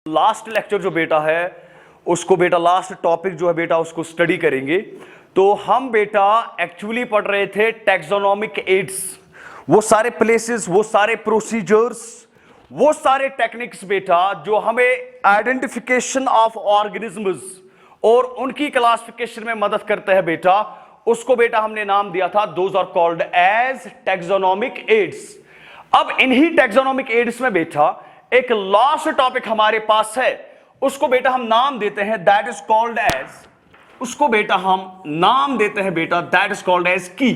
Last lecture जो बेटा है उसको बेटा लास्ट टॉपिक जो है बेटा उसको स्टडी करेंगे। तो हम बेटा एक्चुअली पढ़ रहे थे टैक्सोनॉमिक एड्स, वो सारे प्लेसेस, वो सारे प्रोसीजर्स, वो सारे टेक्निक्स बेटा जो हमें आइडेंटिफिकेशन ऑफ ऑर्गेनिजम्स और उनकी क्लासिफिकेशन में मदद करते हैं बेटा, उसको बेटा हमने नाम दिया था those are called as taxonomic aids. अब इन्हीं टैक्सोनॉमिक एड्स में बेटा एक लास्ट टॉपिक हमारे पास है, उसको बेटा हम नाम देते हैं दैट इज कॉल्ड एज, उसको बेटा हम नाम देते हैं बेटा दैट इज कॉल्ड एज की।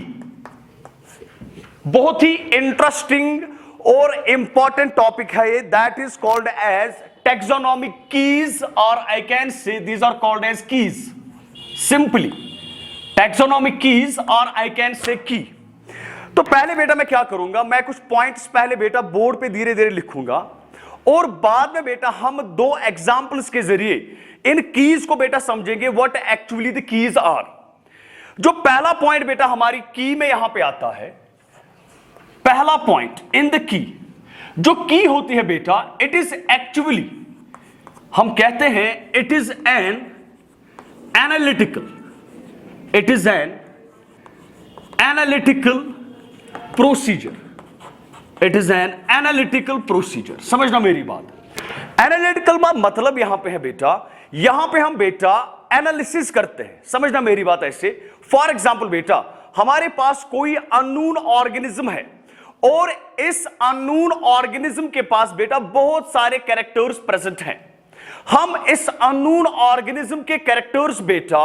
बहुत ही इंटरेस्टिंग और इंपॉर्टेंट टॉपिक है ये, that is called as taxonomic keys और I can say these are called as keys, simply taxonomic keys और आई कैन से की। तो पहले बेटा मैं क्या करूंगा, मैं कुछ पॉइंट्स पहले बेटा बोर्ड पे धीरे धीरे लिखूंगा और बाद में बेटा हम दो एग्जाम्पल्स के जरिए इन कीज को बेटा समझेंगे what actually the keys are. जो पहला पॉइंट बेटा हमारी की में यहां पे आता है, पहला पॉइंट इन द की, जो की होती है बेटा इट इज एक्चुअली, हम कहते हैं it is an analytical, it is an analytical procedure, it is an analytical procedure. समझना मेरी बात, एनालिटिकल मतलब यहां पे है बेटा, यहां पे हम बेटा एनालिसिस करते हैं। समझना मेरी बात ऐसे, फॉर एग्जांपल बेटा हमारे पास कोई अननोन ऑर्गेनिज्म है और इस अननोन ऑर्गेनिज्म के पास बेटा बहुत सारे कैरेक्टर्स प्रेजेंट हैं। हम इस अननोन ऑर्गेनिज्म के कैरेक्टर्स बेटा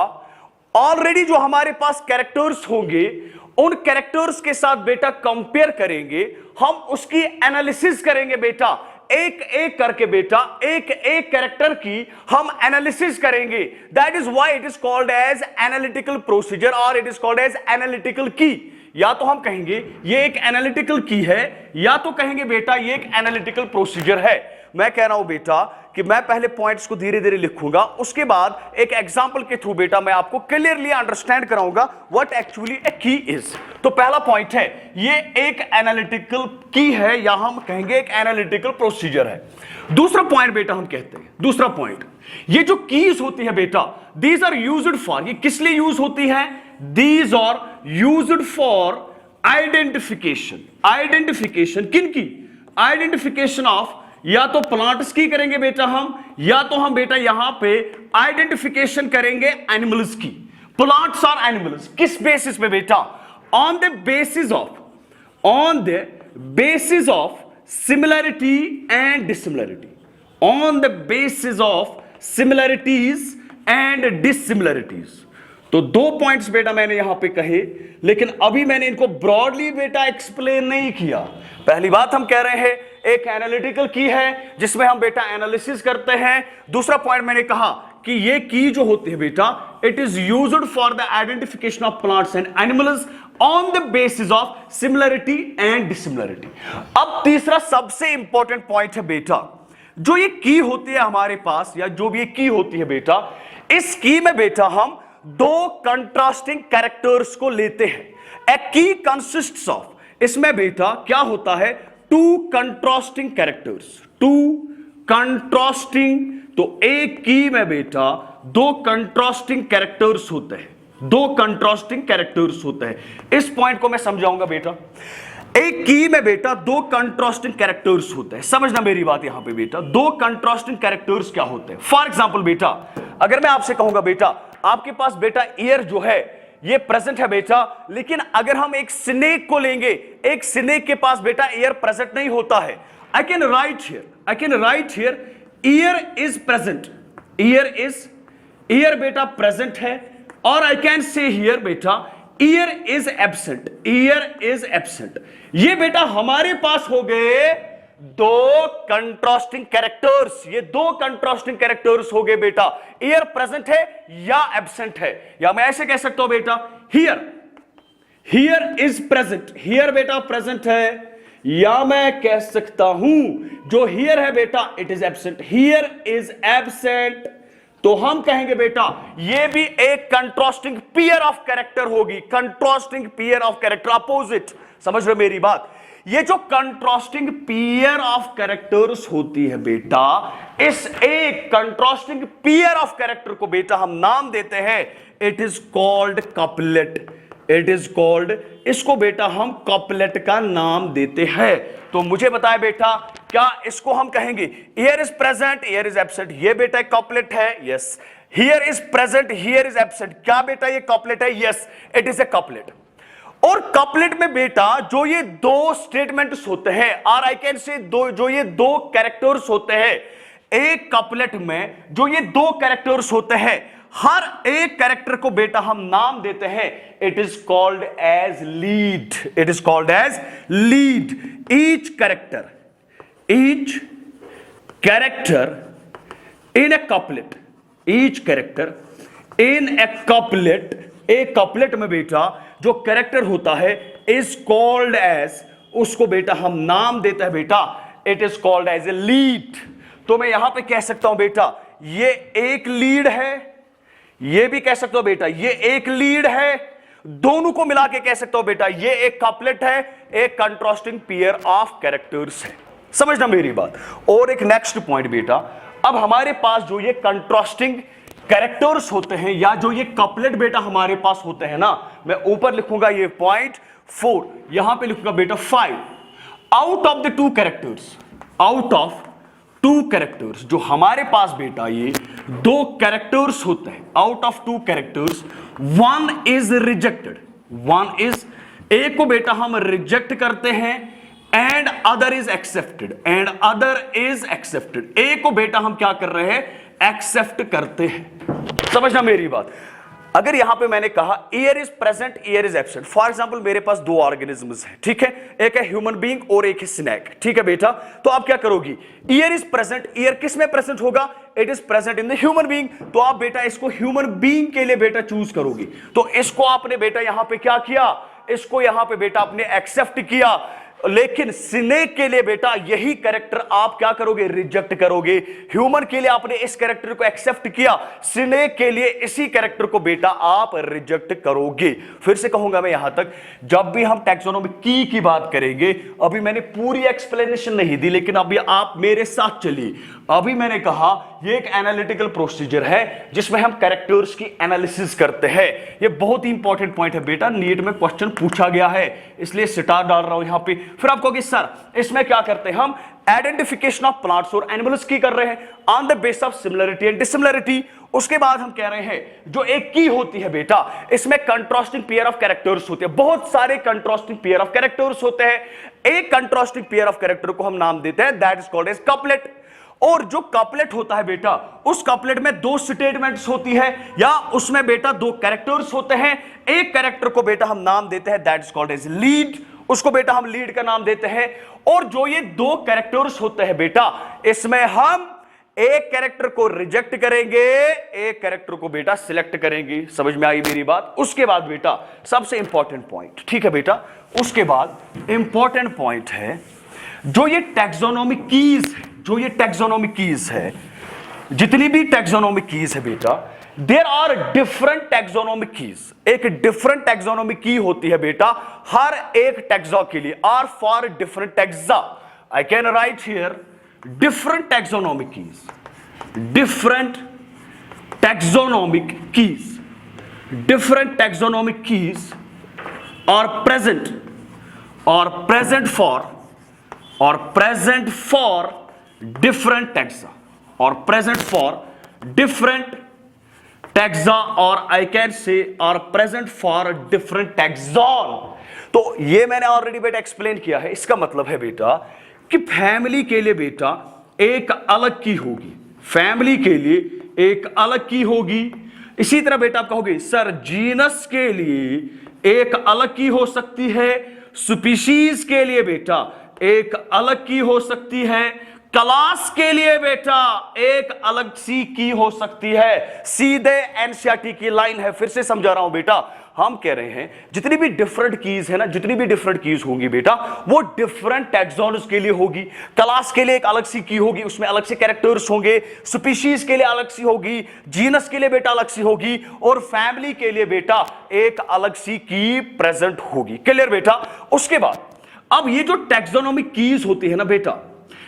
ऑलरेडी जो हमारे पास कैरेक्टर्स होंगे उन कैरेक्टर्स के साथ बेटा कंपेयर करेंगे, हम उसकी एनालिसिस करेंगे बेटा, एक एक करके बेटा एक एक कैरेक्टर की हम एनालिसिस करेंगे। That is why it is called as analytical procedure और it is called as analytical key. या तो हम कहेंगे ये एक एनालिटिकल की है या तो कहेंगे बेटा ये एक एनालिटिकल प्रोसीजर है। मैं कह रहा हूं बेटा कि मैं पहले पॉइंट्स को धीरे धीरे लिखूंगा, उसके बाद एक एग्जांपल के थ्रू बेटा मैं आपको क्लियरली अंडरस्टैंड कराऊंगा व्हाट एक्चुअली ए की इज। तो पहला पॉइंट है ये एक एनालिटिकल की है या हम कहेंगे एक एनालिटिकल प्रोसीजर है। दूसरा पॉइंट बेटा हम कहते हैं, दूसरा पॉइंट ये जो कीज होती है बेटा दीज आर यूज्ड फॉर, ये किस लिए यूज होती है, these are used for identification. Identification किन की, आइडेंटिफिकेशन ऑफ, या तो प्लांट्स की करेंगे बेटा हम, या तो हम बेटा यहां पे आइडेंटिफिकेशन करेंगे एनिमल्स की। प्लांट्स और एनिमल्स किस बेसिस पे बेटा, on the basis of, on the basis of similarity and dissimilarity, on the basis of similarities and dissimilarities. तो दो पॉइंट्स बेटा मैंने यहां पे कहे, लेकिन अभी मैंने इनको ब्रॉडली बेटा एक्सप्लेन नहीं किया। पहली बात हम कह रहे हैं एक एनालिटिकल की है जिसमें हम बेटा एनालिसिस करते हैं। दूसरा पॉइंट मैंने कहा कि ये की जो होती है बेटा it is used for the identification of plants and animals on the basis of similarity and dissimilarity. अब तीसरा सबसे इंपॉर्टेंट पॉइंट है बेटा, जो ये की होती है हमारे पास या जो भी ये की होती है बेटा, इस की में बेटा हम दो कंट्रास्टिंग कैरेक्टर्स को लेते हैं। ए की कंसिस्ट्स ऑफ, इसमें बेटा क्या होता है, two contrasting characters, two contrasting, तो एक की में बेटा दो कंट्रास्टिंग कैरेक्टर्स होते हैं, दो कंट्रास्टिंग कैरेक्टर्स होते हैं। इस पॉइंट को मैं समझाऊंगा बेटा, एक की में बेटा दो कंट्रास्टिंग कैरेक्टर्स होते हैं। समझना मेरी बात यहां पे बेटा, दो कंट्रास्टिंग कैरेक्टर्स क्या होते हैं। फॉर एग्जांपल बेटा अगर मैं आपसे कहूंगा बेटा आपके पास बेटा ईयर जो है ये प्रेजेंट है बेटा, लेकिन अगर हम एक स्नेक को लेंगे, एक स्नेक के पास बेटा ईयर प्रेजेंट नहीं होता है। आई can write here, I can write here year is present, year बेटा प्रेजेंट है, और आई कैन से हियर बेटा year is absent, year is absent. ये बेटा हमारे पास हो गए दो कंट्रास्टिंग कैरेक्टर्स, ये दो कंट्रास्टिंग कैरेक्टर्स हो गए बेटा, ईयर प्रेजेंट है या एब्सेंट है। या मैं ऐसे कह सकता हूं बेटा here, here is present, here बेटा प्रेजेंट है, या मैं कह सकता हूं जो हियर है बेटा it is absent, here is absent. तो हम कहेंगे बेटा ये भी एक कंट्रास्टिंग पेयर ऑफ कैरेक्टर होगी, contrasting pair of character, opposite. समझ रहे मेरी बात, ये जो कंट्रास्टिंग पेयर ऑफ कैरेक्टर्स होती है बेटा, इस एक कंट्रास्टिंग पेयर ऑफ कैरेक्टर को बेटा हम नाम देते हैं, it is called couplet. It is called, इसको बेटा हम कपलेट का नाम देते हैं। तो मुझे बताए बेटा, क्या इसको हम कहेंगे here is present, here is absent, ये बेटा कपलेट है? Yes. Here is present, here is absent, क्या बेटा ये कपलेट है? Yes, it is a couplet. और कपलेट में बेटा जो ये दो स्टेटमेंट्स होते हैं, और आई कैन से दो, जो ये दो कैरेक्टर्स होते हैं, एक कपलेट में जो ये दो कैरेक्टर्स होते हैं, हर एक कैरेक्टर को बेटा हम नाम देते हैं, it is called as lead. It is called as lead. Each character in a couplet, each character in a couplet, एक कपलेट में बेटा जो कैरेक्टर होता है इज कॉल्ड एज, उसको बेटा हम नाम देते हैं बेटा, it is called as a lead. तो मैं यहां पे कह सकता हूं बेटा ये एक लीड है, ये भी कह सकता हूं बेटा ये एक लीड है, दोनों को मिला के कह सकता हूं बेटा ये एक कपलेट है, एक कंट्रास्टिंग पेयर ऑफ कैरेक्टर्स है। समझना मेरी बात। और एक नेक्स्ट पॉइंट बेटा, अब हमारे पास जो ये कंट्रास्टिंग कैरेक्टर्स होते हैं या जो ये कपलेट बेटा हमारे पास होते हैं ना, मैं ऊपर लिखूंगा ये पॉइंट 4, यहां पे लिखूंगा बेटा 5। Out of the two characters, out of two characters, जो हमारे पास बेटा ये दो कैरेक्टर्स होते हैं, out of two characters one is rejected, one is, एक को बेटा हम रिजेक्ट करते हैं, and other is accepted, and other is accepted, एक को बेटा हम क्या कर रहे हैं, एक्सेप्ट करते हैं। समझना मेरी बात। अगर यहां पे मैंने कहा year is present, year is absent, for example मेरे पास दो ऑर्गेनिजम्स हैं, ठीक है, एक है ह्यूमन बीइंग और एक है स्नेक, ठीक है बेटा, तो आप क्या करोगी, ईयर इज प्रेजेंट, ईयर किस में प्रेजेंट होगा, it is present in the human being, तो आप बेटा इसको ह्यूमन बीइंग के लिए बेटा चूज करोगी। तो इसको आपने बेटा यहां पे क्या किया, इसको यहां पे बेटा आपने एक्सेप्ट किया, लेकिन स्नेक के लिए बेटा यही कैरेक्टर आप क्या करोगे, रिजेक्ट करोगे। ह्यूमन के लिए आपने इस कैरेक्टर को एक्सेप्ट किया, स्नेक के लिए इसी कैरेक्टर को बेटा आप रिजेक्ट करोगे। फिर से कहूंगा मैं यहां तक, जब भी हम टैक्सोनॉमी की बात करेंगे, अभी मैंने पूरी एक्सप्लेनेशन नहीं दी, लेकिन अभी आप मेरे साथ चलिए। अभी मैंने कहा ये एक एनालिटिकल प्रोसीजर है जिसमें हम कैरेक्टर्स की एनालिसिस करते हैं। ये बहुत ही इंपॉर्टेंट पॉइंट है बेटा, नीट में क्वेश्चन पूछा गया है, इसलिए स्टार डाल रहा हूं यहां पे। फिर आप कहोगे सर इसमें क्या करते हैं हम, आइडेंटिफिकेशन ऑफ प्लांट्स और एनिमल्स की कर रहे हैं on the base of similarity and dissimilarity. उसके बाद हम कह रहे हैं जो एक की होती है बेटा, इसमें कंट्रास्टिंग पेयर ऑफ कैरेक्टर्स होते हैं, बहुत सारे कंट्रास्टिंग पेयर ऑफ कैरेक्टर्स होते हैं। एक कंट्रास्टिंग पेयर ऑफ कैरेक्टर को हम नाम देते हैं, that is called as couplet. और जो कपलेट होता है बेटा, उस कपलेट में दो स्टेटमेंट्स होती है या उसमें बेटा दो कैरेक्टर्स होते हैं। एक कैरेक्टर को बेटा हम नाम देते हैं, that is called as lead, उसको बेटा हम लीड का नाम देते हैं। और जो ये दो कैरेक्टर्स होते हैं बेटा, इसमें हम एक कैरेक्टर को रिजेक्ट करेंगे, एक कैरेक्टर को बेटा सिलेक्ट करेंगे। समझ में आई मेरी बात। उसके बाद बेटा सबसे इंपॉर्टेंट पॉइंट, ठीक है बेटा, उसके बाद इंपॉर्टेंट पॉइंट है जो ये टैक्सोनॉमिक कीज है, जो ये टैक्सोनॉमिक कीज है, जितनी भी टैक्सोनॉमिक कीज है बेटा, there are different taxonomic keys. एक डिफरेंट टैक्सोनॉमिक की होती है बेटा हर एक टैक्सा के लिए, are for different taxa. I can write here different taxonomic keys, different taxonomic keys, different taxonomic keys are present for or present for different taxa, or present for different taxa, or I can say are present for different taxon। तो ये मैंने already बेटा explain किया है। इसका मतलब है बेटा कि फैमिली के लिए बेटा एक अलग की होगी, फैमिली के लिए एक अलग की होगी। इसी तरह बेटा आप कहोगे सर जीनस के लिए एक अलग की हो सकती है, स्पीशीज के लिए बेटा एक अलग की हो सकती है, क्लास के लिए बेटा एक अलग सी की हो सकती है। सीधे एनसीईआरटी की लाइन है, फिर से समझा रहा हूं बेटा। हम कह रहे हैं जितनी भी डिफरेंट कीज है ना, जितनी भी डिफरेंट कीज होंगी बेटा, वो डिफरेंट टैक्सोन्स के लिए होगी। क्लास के लिए एक अलग सी की होगी, उसमें अलग से कैरेक्टर्स होंगे। स्पीशीज के लिए अलग सी होगी, जीनस के लिए बेटा अलग सी होगी, और फैमिली के लिए बेटा एक अलग सी की प्रेजेंट होगी। क्लियर बेटा। उसके बाद अब ये जो टैक्सोनॉमिक कीज होती है ना बेटा,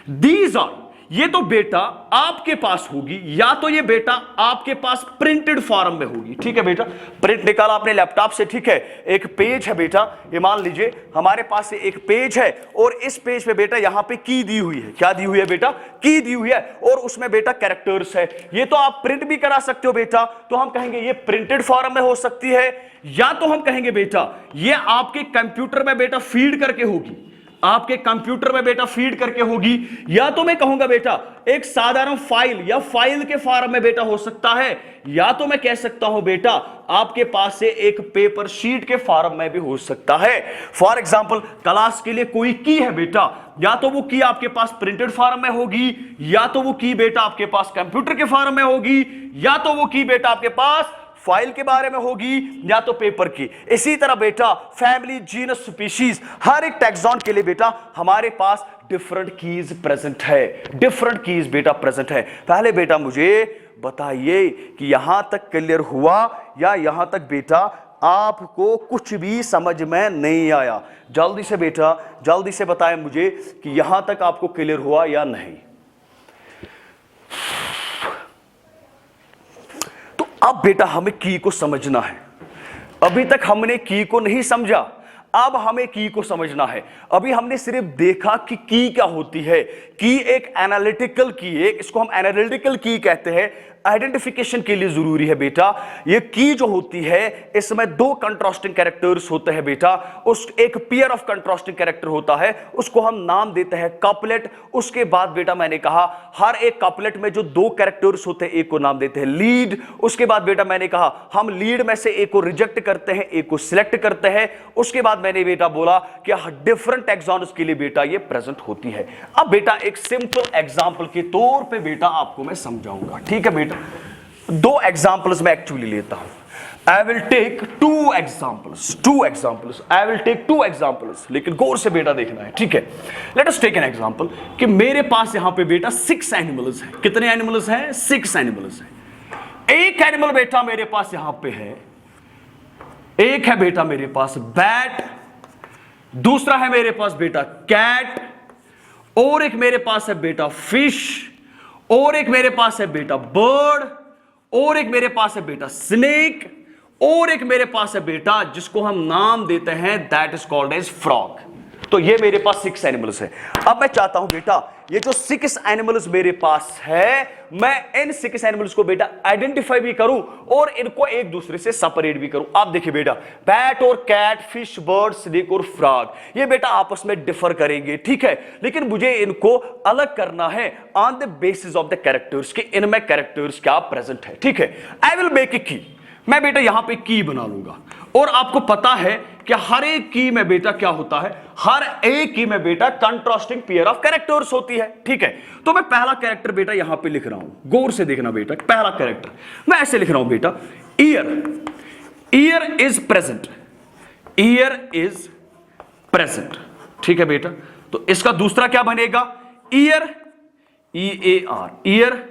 दीज आर, ये तो बेटा आपके पास होगी, या तो ये बेटा आपके पास प्रिंटेड फॉर्म में होगी। ठीक है बेटा, प्रिंट निकाला अपने लैपटॉप से, ठीक है, एक पेज है बेटा, ये मान लीजिए हमारे पास एक पेज है और इस पेज पे बेटा यहां पे की दी हुई है। क्या दी हुई है बेटा? की दी हुई है, और उसमें बेटा कैरेक्टर्स है। ये तो आप प्रिंट भी करा सकते हो बेटा, तो हम कहेंगे ये प्रिंटेड फॉर्म में हो सकती है, या तो हम कहेंगे बेटा ये आपके कंप्यूटर में बेटा फीड करके होगी, आपके कंप्यूटर में बेटा फीड करके होगी, या तो मैं कहूंगा बेटा एक साधारण फाइल या फाइल के फॉर्म में बेटा हो सकता है, या तो मैं कह सकता हूं बेटा आपके पास से एक पेपर शीट के फॉर्म में भी हो सकता है। फॉर एग्जांपल क्लास के लिए कोई की है बेटा, या तो वो की आपके पास प्रिंटेड फॉर्म में होगी, या तो वो की बेटा आपके पास कंप्यूटर के फॉर्म में होगी, या तो वो की बेटा आपके पास फाइल के बारे में होगी, या तो पेपर की। इसी तरह बेटा फैमिली, जीनस, स्पीशीज, हर एक टैक्सॉन के लिए बेटा हमारे पास डिफरेंट कीज प्रेजेंट है, डिफरेंट कीज बेटा प्रेजेंट है। पहले बेटा मुझे बताइए कि यहां तक क्लियर हुआ या यहां तक बेटा आपको कुछ भी समझ में नहीं आया? जल्दी से बेटा जल्दी से बताएं मुझे कि यहां तक आपको क्लियर हुआ या नहीं। अब बेटा हमें की को समझना है, अभी तक हमने की को नहीं समझा, अब हमें की को समझना है। अभी हमने सिर्फ देखा कि की क्या होती है, की एक एनालिटिकल की है, इसको हम एनालिटिकल की कहते हैं, आइडेंटिफिकेशन के लिए जरूरी है बेटा। ये की जो होती है इसमें दो कंट्रास्टिंग कैरेक्टर्स होते हैं बेटा, उस एक पेयर ऑफ कंट्रास्टिंग कैरेक्टर होता है, उसको हम नाम देते हैं कपलेट। उसके बाद बेटा मैंने कहा हर एक कपलेट में जो दो कैरेक्टर्स होते हैं एक को नाम देते हैं लीड। उसके बाद बेटा मैंने कहा हम लीड में से एक को रिजेक्ट करते हैं, एक को सिलेक्ट करते हैं। उसके बाद मैंने बेटा बोला कि डिफरेंट टैक्सॉन्स के लिए बेटा ये प्रेजेंट होती है। अब बेटा एक सिंपल एग्जांपल के तौर पे बेटा आपको मैं समझाऊंगा, ठीक है बेटा। दो एग्जांपल्स मैं एक्चुअली लेता हूं। I will take two examples. I will take two examples, लेकिन गौर से बेटा देखना है, ठीक है। Let us take an example कि मेरे पास यहां पे बेटा 6 एनिमल्स हैं। कितने एनिमल्स हैं? 6 एनिमल्स हैं। एक एनिमल बेटा मेरे पास यहां पे है, एक है बेटा मेरे पास बैट, दूसरा है मेरे पास बेटा कैट, और एक मेरे पास है बेटा फिश, और एक मेरे पास है बेटा बर्ड, और एक मेरे पास है बेटा स्नेक, और एक मेरे पास है बेटा जिसको हम नाम देते हैं that is called as frog. तो ये मेरे पास 6 एनिमल्स है। अब मैं चाहता हूं बेटा ये जो 6 एनिमल्स मेरे पास है, मैं इन 6 एनिमल्स को बेटा आइडेंटिफाई भी करूं और इनको एक दूसरे से सेपरेट भी करूं। आप देखिए बेटा बैट और कैट, फिश, बर्ड, स्नेक और फ्रॉग ये बेटा आपस में डिफर करेंगे, ठीक है, लेकिन मुझे इनको अलग करना है on the basis of the characters कि इनमें कैरेक्टर्स क्या प्रेजेंट है, ठीक है। आई विल मेक ए की, मैं बेटा यहां पे की बना लूंगा, और आपको पता है कि हर एक की में बेटा क्या होता है, हर एक की में बेटा कंट्रास्टिंग पेयर ऑफ कैरेक्टर्स होती है, ठीक है। तो मैं पहला कैरेक्टर बेटा यहां पे लिख रहा हूं, गौर से देखना बेटा। पहला कैरेक्टर मैं ऐसे लिख रहा हूं बेटा, year, year is present, year is present, ठीक है बेटा। तो इसका दूसरा क्या बनेगा, year, EAR, year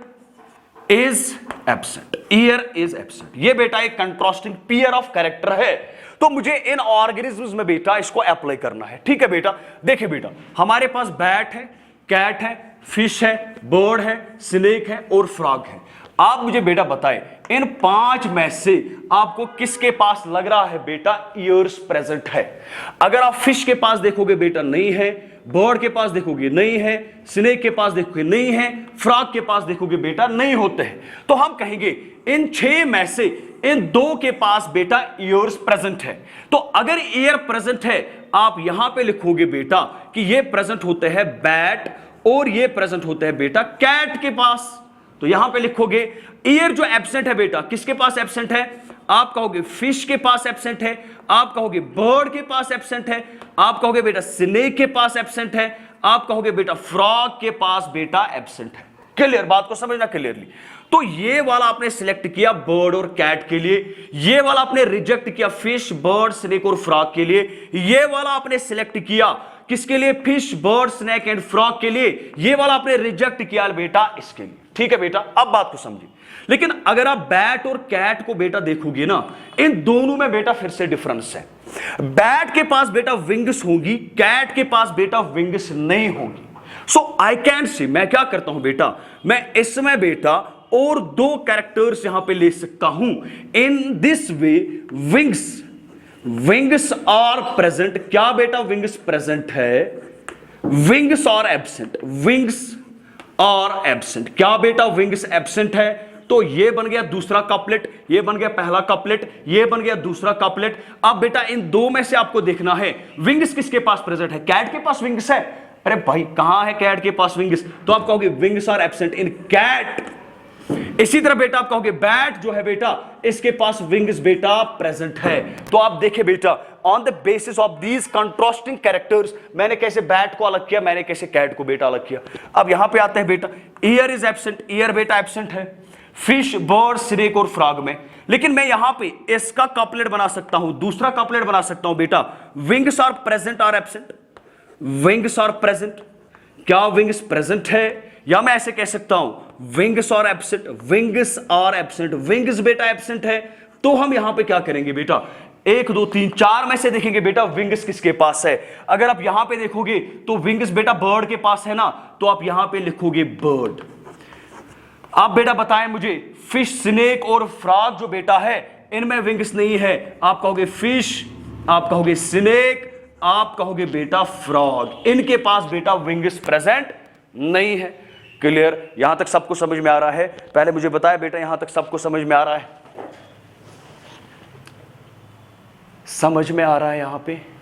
is absent, year is absent. ये बेटा एक कंट्रास्टिंग पेयर ऑफ कैरेक्टर है, तो मुझे इन ऑर्गेनिजम्स में बेटा इसको अप्लाई करना है, ठीक है बेटा। देखिए बेटा हमारे पास बैट है, कैट है, फिश है, बर्ड है, स्नेक है और फ्रॉग है। आप मुझे बेटा बताएं इन 5 में से आपको किसके पास लग रहा है बेटा ईयर्स प्रेजेंट है? अगर आप फिश के पास देखोगे बेटा नहीं है, बर्ड के पास देखोगे नहीं है, स्नेक के पास देखोगे नहीं है, फ्रॉग के पास देखोगे बेटा नहीं होते हैं। तो हम कहेंगे इन 6 में से इन 2 के पास बेटा ईयर्स प्रेजेंट है। तो अगर ईयर प्रेजेंट है आप यहां पे लिखोगे बेटा कि ये प्रेजेंट होते हैं बैट और ये प्रेजेंट होते हैं बेटा कैट के पास। तो यहां पे लिखोगे ईयर जो एब्सेंट है बेटा किसके पास एब्सेंट है? आप कहोगे फिश के पास एब्सेंट है, आप कहोगे बर्ड के पास एब्सेंट है, आप कहोगे बेटा स्नेक के पास एब्सेंट है, आप कहोगे बेटा फ्रॉग के पास बेटा एब्सेंट है। क्लियर? बात को समझना क्लियरली। तो ये वाला आपने सिलेक्ट किया बर्ड और कैट के लिए, ये वाला आपने रिजेक्ट किया फिश, बर्ड, स्नेक और फ्रॉग के लिए, ये वाला आपने सिलेक्ट किया किसके लिए? Fish, bird, snake and frog के लिए, ये वाला आपने रिजेक्ट किया बेटा इसके लिए, ठीक है बेटा। अब बात को समझिए, लेकिन अगर आप बैट और कैट को बेटा देखोगे ना, इन दोनों में बेटा फिर से डिफरेंस है। बैट के पास बेटा विंग्स होगी, कैट के पास बेटा विंग्स नहीं होगी। सो आई कैन से, मैं क्या करता हूं बेटा, मैं इसमें बेटा और दो कैरेक्टर्स यहां पे ले सकता हूं। In this way wings are present. क्या बेटा विंग्स प्रेजेंट है? Wings are absent. Wings are absent. क्या बेटा विंग्स एब्सेंट है? तो ये बन गया दूसरा कपलेट, ये बन गया पहला कपलेट, ये बन गया दूसरा कपलेट। अब बेटा इन दो में से आपको देखना है विंग्स किसके पास प्रेजेंट है। कैट के पास विंग्स है। अरे भाई कहां है कैट के पास विंग्स? तो आप कहोगे wings are absent in cat. इसी तरह बेटा आप कहोगे बैट जो है बेटा, इसके पास विंग्स बेटा प्रेजेंट है। तो आप देखिए बेटा, on the basis of these contrasting characters, मैंने कैसे बैट को अलग किया, मैंने कैसे कैट को बेटा अलग किया। अब यहां पे आते हैं बेटा, ईयर इज एब्सेंट। ईयर बेटा एब्सेंट है फिश, बर्ड, स्नेक और फ्रॉग में। लेकिन मैं यहां पे इसका कपलेट बना सकता हूं, दूसरा कपलेट बना सकता हूं बेटा, wings are present or absent. Wings are present. क्या विंग्स प्रेजेंट है? या मैं ऐसे कह सकता हूं wings are absent. Wings are absent. Wings बेटा एब्सेंट है। तो हम यहां पे क्या करेंगे बेटा, 1 2 3 4 में से देखेंगे बेटा विंग्स किसके पास है। अगर आप यहां पे देखोगे तो विंग्स बेटा बर्ड के पास है ना, तो आप यहां पे लिखोगे बर्ड। आप बेटा बताएं मुझे, फिश, स्नेक और फ्रॉग जो बेटा है इनमें विंग्स नहीं है। आप कहोगे फिश, आप कहोगे स्नेक, आप कहोगे बेटा फ्रॉग, इनके पास बेटा विंग्स प्रेजेंट नहीं है। क्लियर? यहां तक सबको समझ में आ रहा है? पहले मुझे बताया बेटा, यहां तक सबको समझ में आ रहा है? समझ में आ रहा है यहां पे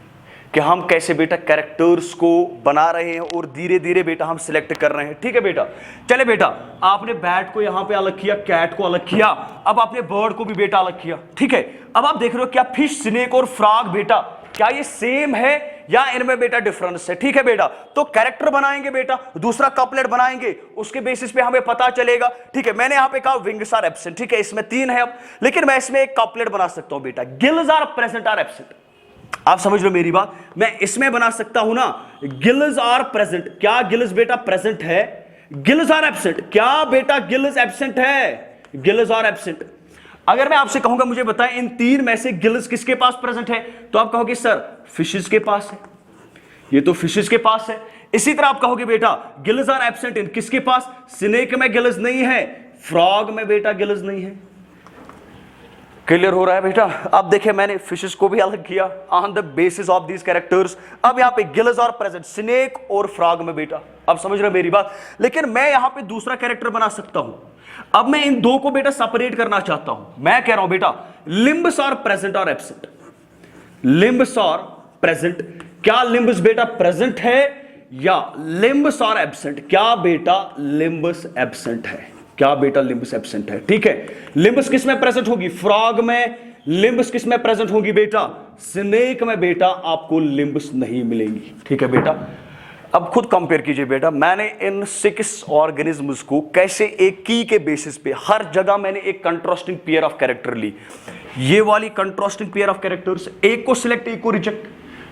कि हम कैसे बेटा कैरेक्टर्स को बना रहे हैं और धीरे धीरे बेटा हम सिलेक्ट कर रहे हैं। ठीक है बेटा? चले बेटा, आपने बैट को यहां पे अलग किया, कैट को अलग किया, अब आपने बर्ड को भी बेटा अलग किया। ठीक है? अब आप देख रहे हो क्या फिश, स्नेक और फ्रॉग बेटा क्या ये सेम है या इनमें बेटा डिफरेंस है? ठीक है बेटा, तो कैरेक्टर बनाएंगे बेटा, दूसरा कपलेट बनाएंगे, उसके बेसिस पे हमें पता चलेगा। ठीक है, मैंने यहां पे कहा विंग्स आर एब्सेंट। ठीक है, इसमें 3 है अब, लेकिन मैं इसमें एक कपलेट बना सकता हूं बेटा, gills are present or absent. आप समझ लो मेरी बात? मैं इसमें बना सकता हूं ना, गिल्स आर प्रेजेंट। क्या गिल्स बेटा प्रेजेंट है? Gills are absent. क्या बेटा गिल्स एब्सेंट है? Gills are absent. अगर मैं आपसे कहूंगा मुझे बताएं इन 3 में से गिल्स किसके पास प्रेजेंट है, तो आप कहोगे सर फिशेस के पास है। ये तो फिशेस के पास है। इसी तरह आप कहोगे बेटा गिल्स आर एब्सेंट इन किसके पास? स्नेक में गिल्स नहीं है, फ्रॉग में बेटा गिल्स नहीं है। क्लियर हो रहा है बेटा? अब देखिए मैंने फिशेस को भी अलग किया on the basis of these characters. अब यहां पे गिल्स आर प्रेजेंट स्नेक और फ्रॉग में बेटा। अब समझ रहे हो मेरी बात? लेकिन मैं यहां पे दूसरा कैरेक्टर बना सकता हूं। अब मैं इन दो को बेटा सेपरेट करना चाहता हूं। मैं कह रहा हूं बेटा लिम्ब्स आर प्रेजेंट और एब्सेंट। Limbs are present. क्या लिम्ब्स बेटा प्रेजेंट है या लिम्ब्स आर एब्सेंट? क्या बेटा लिम्ब्स एब्सेंट है? क्या बेटा लिम्ब्स एब्सेंट है? ठीक है, लिम्ब्स किस में प्रेजेंट होगी? फ्रॉग में। लिम्ब्स किस में प्रेजेंट होगी बेटा? स्नेक में बेटा आपको लिम्ब्स नहीं मिलेंगी। ठीक है बेटा? अब खुद कंपेयर कीजिए बेटा, मैंने इन 6 ऑर्गेनिजम्स को कैसे एक की के बेसिस पे हर जगह मैंने एक कंट्रास्टिंग पेयर ऑफ कैरेक्टर ली। ये वाली कंट्रास्टिंग पेयर ऑफ कैरेक्टर्स, एक को सिलेक्ट एक को रिजेक्ट।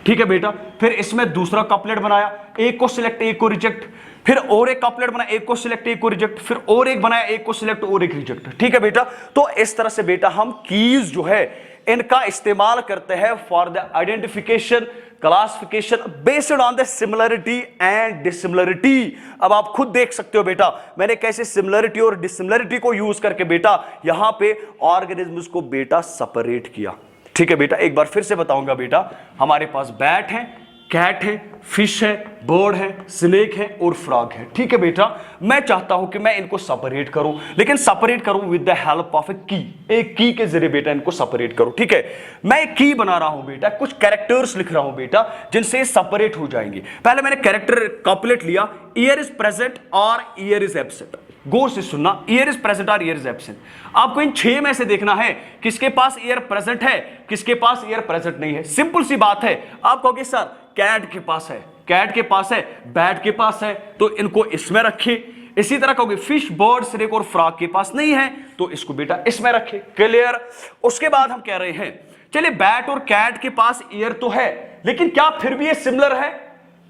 ठीक है बेटा? फिर इसमें दूसरा कपलेट बनाया, एक को सिलेक्ट एक को रिजेक्ट, फिर और एक कपलेट बनाया, एक को सिलेक्ट एक को रिजेक्ट, फिर और एक बनाया, एक को सिलेक्ट और एक रिजेक्ट। ठीक है बेटा? तो इस तरह से बेटा हम कीज जो है इनका इस्तेमाल करते हैं for the identification, classification based on the similarity and dissimilarity. अब आप खुद देख सकते हो बेटा मैंने कैसे सिमिलरिटी और डिसिमिलरिटी को यूज करके बेटा यहां पे ऑर्गेनिजम्स को बेटा सेपरेट किया। ठीक है बेटा? एक बार फिर से बताऊंगा बेटा, हमारे पास बैट है, कैट है, फिश है, बर्ड है, स्नेक है और फ्रॉग है। ठीक है बेटा? मैं चाहता हूं कि मैं इनको सेपरेट करूं, लेकिन सेपरेट करूं विद द हेल्प ऑफ ए की। एक की के जरिए बेटा इनको सेपरेट करूं। ठीक है? मैं एक की बना रहा हूं बेटा, कुछ कैरेक्टर्स लिख रहा हूं बेटा जिनसे सेपरेट हो जाएंगे। पहले मैंने कैरेक्टर कॉपलेट लिया, ईयर इज प्रेजेंट और ईयर इज एब्सेंट। गौर से सुनना, ईयर इज प्रेजेंट और ईयर इज एब्सेंट। आपको इन 6 में से देखना है किसके पास ईयर प्रेजेंट है, किसके पास ईयर प्रेजेंट नहीं है। सिंपल सी बात है। आप कहोगे सर कैट के पास है, कैट के पास है, बैट के पास है, तो इनको इसमें रखिए। इसी तरह कहोगे फिश, बर्ड, स्नेक और फ्रॉग के पास नहीं है, तो इसको बेटा इसमें रखे। क्लियर? उसके बाद हम कह रहे हैं चलिए बैट और कैट के पास ईयर तो है, लेकिन क्या फिर भी ये सिमिलर है?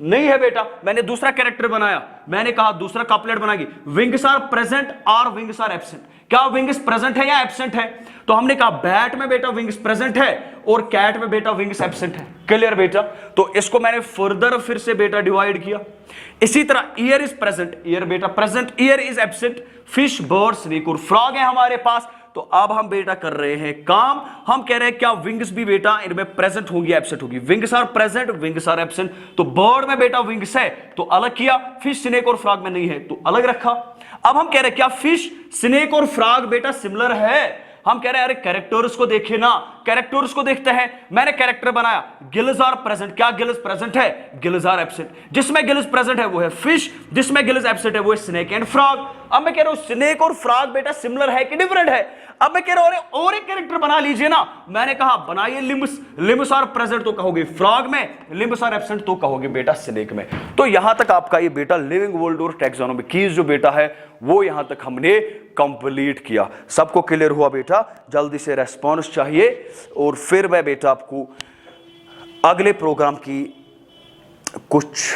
नहीं है बेटा, मैंने दूसरा कैरेक्टर बनाया, मैंने कहा दूसरा कपलेट बनाएगी, विंग्स आर प्रेजेंट और विंग्स आर एब्सेंट। क्या विंग्स प्रेजेंट है या एब्सेंट है? तो हमने कहा बैट में बेटा विंग्स प्रेजेंट है और कैट में बेटा विंग्स एब्सेंट है। क्लियर बेटा? तो इसको मैंने फर्दर फिर से बेटा डिवाइड किया। इसी तरह ईयर इज प्रेजेंट, ईयर बेटा present, year is absent, fish, bird, snake और फ्रॉग है हमारे पास। तो अब हम बेटा कर रहे हैं काम, हम कह रहे हैं क्या विंग्स भी बेटा इनमें प्रेजेंट होंगी एब्सेंट होगी? Wings are present, wings are absent. तो बर्ड में बेटा विंग्स है तो अलग किया, फिश, स्नेक और फ्रॉग में नहीं है तो अलग रखा। अब हम कह रहे हैं क्या फिश, स्नेक और फ्रॉग बेटा सिमिलर है? हम कह रहे हैं अरे कैरेक्टर्स को देखे ना, कैरेक्टर्स को देखते हैं। मैंने कैरेक्टर बनाया, गिल्स आर प्रेजेंट, क्या गिल्स प्रेजेंट है? Gills are absent. जिसमें गिल्स प्रेजेंट है वो है फिश, जिसमें गिल्स एब्सेंट है वो है स्नेक एंड फ्रॉग। अब मैं कह रहा हूं स्नेक और फ्रॉग बेटा सिमिलर है कि डिफरेंट है? अब मैं कह रहा हूं और एक कैरेक्टर बना लीजिए ना। मैंने कहा बनाइए लिम्स, लिम्स आर प्रेजेंट तो कहोगे फ्रॉग में, लिम्स आर एब्सेंट तो कहोगे बेटा स्नेक में। तो यहां तक आपका ये बेटा लिविंग वर्ल्ड और टैक्सोनॉमी कीज जो बेटा है वो यहां तक हमने कंप्लीट किया। सबको क्लियर हुआ बेटा? जल्दी से रेस्पॉन्स चाहिए और फिर मैं बेटा आपको अगले प्रोग्राम की कुछ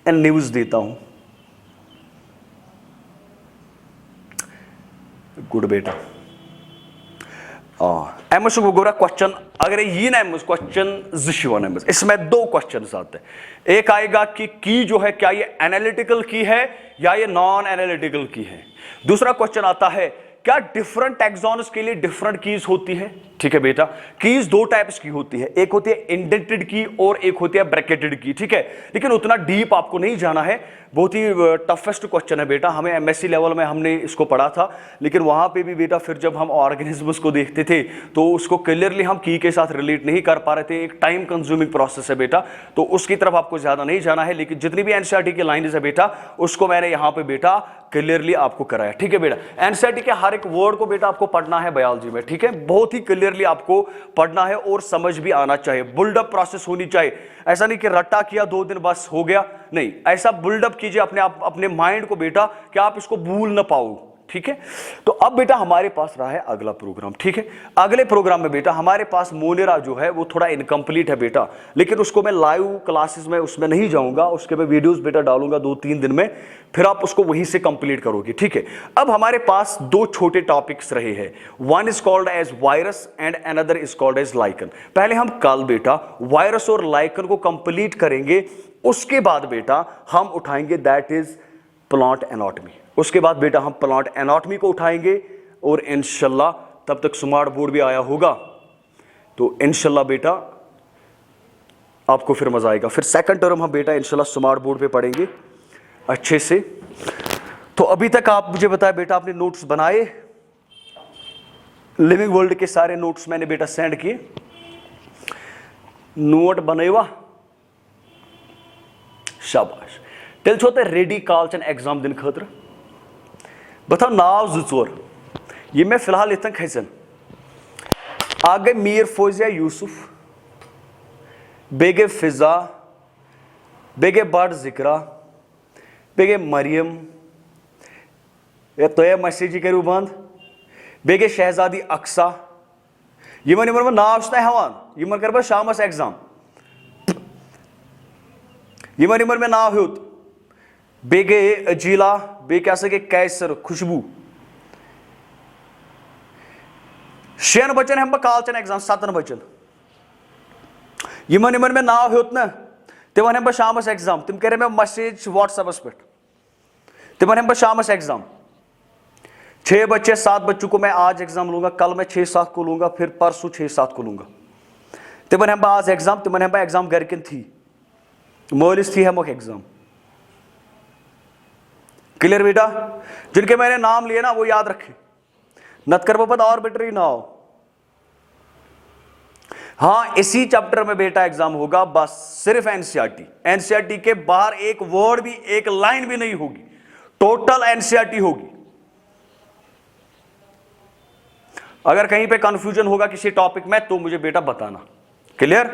न्यूज देता हूं। गुड बेटा। एमएस गोरा क्वेश्चन अगर ये ना एमएस क्वेश्चन जिशिवन एमएस, इसमें दो क्वेश्चन आते हैं। एक आएगा कि की जो है क्या ये एनालिटिकल की है या ये नॉन एनालिटिकल की है। दूसरा क्वेश्चन आता है क्या डिफरेंट टैक्सोन्स के लिए डिफरेंट कीज होती है? ठीक है बेटा, कीज दो टाइप्स की होती है, एक होती है इंडेंटेड की और एक होती है ब्रैकेटेड की। ठीक है, लेकिन उतना डीप आपको नहीं जाना है, बहुत ही टफेस्ट क्वेश्चन है बेटा। हमें एमएससी लेवल में हमने इसको पढ़ा था, लेकिन वहां पे भी बेटा फिर जब हम ऑर्गेनिजम्स को देखते थे तो उसको क्लियरली हम की के साथ रिलेट नहीं कर पा रहे थे। एक टाइम कंज्यूमिंग प्रोसेस है बेटा, तो उसकी तरफ आपको ज्यादा नहीं जाना है। लेकिन जितनी भी एनसीईआरटी की लाइन्स है बेटा उसको मैंने यहाँ पे बेटा क्लियरली आपको कराया। ठीक है बेटा, एनसीईआरटी के हर एक वर्ड को बेटा आपको पढ़ना है बायोलॉजी में। ठीक है, बहुत ही क्लियरली आपको पढ़ना है और समझ भी आना चाहिए, बिल्डअप प्रोसेस होनी चाहिए। ऐसा नहीं कि रट्टा किया 2 दिन बस हो गया, नहीं, ऐसा बिल्डअप कीजिए अपने आप अपने माइंड को बेटा कि आप इसको भूल ना पाओ। ठीक है, तो अब बेटा हमारे पास रहा है अगला प्रोग्राम। ठीक है, अगले प्रोग्राम में बेटा हमारे पास मोनेरा जो है वो थोड़ा इनकम्प्लीट है बेटा, लेकिन उसको मैं लाइव क्लासेस में उसमें नहीं जाऊंगा, उसके मैं वीडियोस बेटा डालूंगा 2-3 दिन में, फिर आप उसको वहीं से कंप्लीट करोगे। ठीक है, अब हमारे पास 2 छोटे टॉपिक्स रहे हैं, one is called as virus and another is called as lichen. पहले हम कल बेटा वायरस और लाइकन को कंप्लीट करेंगे, उसके बाद बेटा हम उठाएंगे दैट इज प्लांट एनाटॉमी। उसके बाद बेटा हम प्लांट एनाटॉमी को उठाएंगे और इंशाल्लाह तब तक स्मार्ट बोर्ड भी आया होगा, तो इंशाल्लाह बेटा आपको फिर मजा आएगा। फिर सेकंड टर्म हम बेटा इंशाल्लाह स्मार्ट बोर्ड पे पढ़ेंगे अच्छे से। तो अभी तक आप मुझे बताएं बेटा आपने नोट्स बनाए? लिविंग वर्ल्ड के सारे नोट्स मैंने बेटा सेंड किए, नोट बनेवा, शाबाश। तेल छोते रेडी कालचन एग्जाम दिन खतर बता नाव 2-4 ये मैं फिलहाल इतन खसन आ गए मीर फौजिया यूसुफ, बेगे फिजा, बेगे बड़ जिक्रा, बेगे मरियम, ये तो ये मैसेज करू बंद, बेगे शहजादी अक्सा, यमन यमन में नाव हवान यमन कर शामस एग्जाम, यमन यमन में नाव होत बेगे अजीला, बे क्या सके कैसर, खुशबू, 6 बचन हम कालचन एग्जाम 7 बचन यमन यमन में नाव होत ना तिमन हम शामस एग्जाम, तिम करे मैं मैसेज व्हाट्सएपस पे, तिमन हम शामस एग्जाम। 6 बच्चे 7 बच्चों को मैं आज एग्जाम लूंगा, कल मैं 6-7 को लूंगा, फिर परसों 6-7 को लूंगा। तिमन हम आज एग्जाम, तिमन हम एग्जाम गरकिन थी मोलिस थी हम एग्जाम। क्लियर बेटा? जिनके मैंने नाम लिए ना वो याद रखें, नत कर पद आर्बिट्री ना हो। हाँ, इसी चैप्टर में बेटा एग्जाम होगा, बस सिर्फ एनसीईआरटी, एनसीईआरटी के बाहर एक वर्ड भी एक लाइन भी नहीं होगी, टोटल एनसीईआरटी होगी। अगर कहीं पे कंफ्यूजन होगा किसी टॉपिक में तो मुझे बेटा बताना। क्लियर?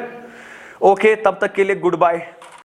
ओके, तब तक के लिए गुड बाय।